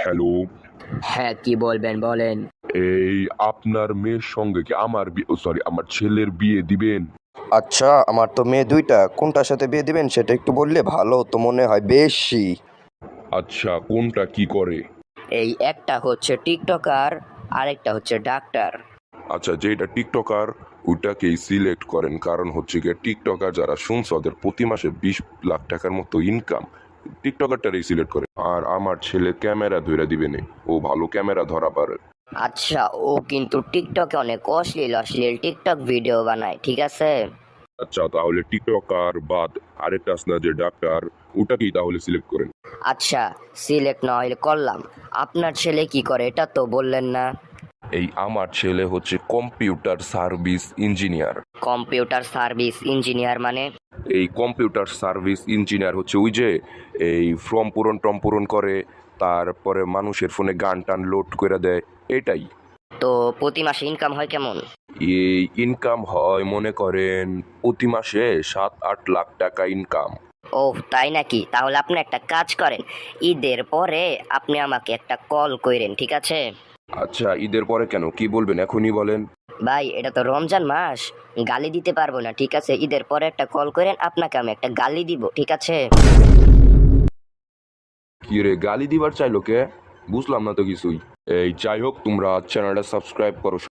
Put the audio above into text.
Hello. হ্যাঁ, কি বলবেন বলেন। এই আপনার মেয়ের সঙ্গে কি আমার ছেলের বিয়ে দিবেন? আচ্ছা, আমার তো মেয়ে ২ টা। কোনটার সাথে বিয়ে দিবেন সেটা একটু বললে ভালো হতো মনে হয় বেশি। আচ্ছা, কোনটা কি করে? এই একটা হচ্ছে টিকটকার, আরেকটা হচ্ছে ডাক্তার। আচ্ছা, যেটা টিকটকার ওইটাকেই সিলেক্ট করেন, কারণ হচ্ছে গিয়ে টিকটকার যারা শুনছে ওদের প্রতি মাসে 20 লাখ টাকার মতো ইনকাম। টিকটকারটারই সিলেক্ট করে। আর আমার ছেলে ক্যামেরা ধরে দিবেনে, ও ভালো ক্যামেরা ধরা পারে। আচ্ছা, ও কিন্তু টিকটকে অনেক অশ্লীল টিকটক ভিডিও বানায়, ঠিক আছে? আচ্ছা, তাহলে টিকটকার বাদ আরেকটা আছে না যে ডাক্তার, ওটাকেই তাহলে সিলেক্ট করেন। আচ্ছা, সিলেক্ট না হলে করলাম। আপনার ছেলে কি করে এটা তো বললেন না। এই আমার ছেলে হচ্ছে computer service engineer. Computer service engineer মানে? এই কম্পিউটার সার্ভিস ইঞ্জিনিয়ার হচ্ছে ওই যে এই ফর্ম পূরণ করে, তারপরে মানুষের ফোনে গান টান লোড করে দেয়, এটাই। তো প্রতি মাসে ইনকাম হয় কেমন? এই ইনকাম হয় মনে করেন প্রতি মাসে 7-8 লাখ টাকা ইনকাম। ওহ, তাই নাকি? তাহলে আপনি একটা কাজ করেন, ঈদের পরে আপনি আমাকে একটা কল কইরেন, ঠিক আছে? আচ্ছা, ঈদের পরে কেন, কি বলবেন এখনই বলেন। ভাই, এটা তো রমজান মাস, গালি দিতে পারবো না, ঠিক আছে? ঈদের পরে একটা কল করেন, আপনাকে আমি একটা গালি দিব, ঠিক আছে? কি রে, গালি দিবার চাইলো কে? বুঝলাম না তো কিছুই। এই যাই হোক, তোমরা চ্যানেলটা সাবস্ক্রাইব করো।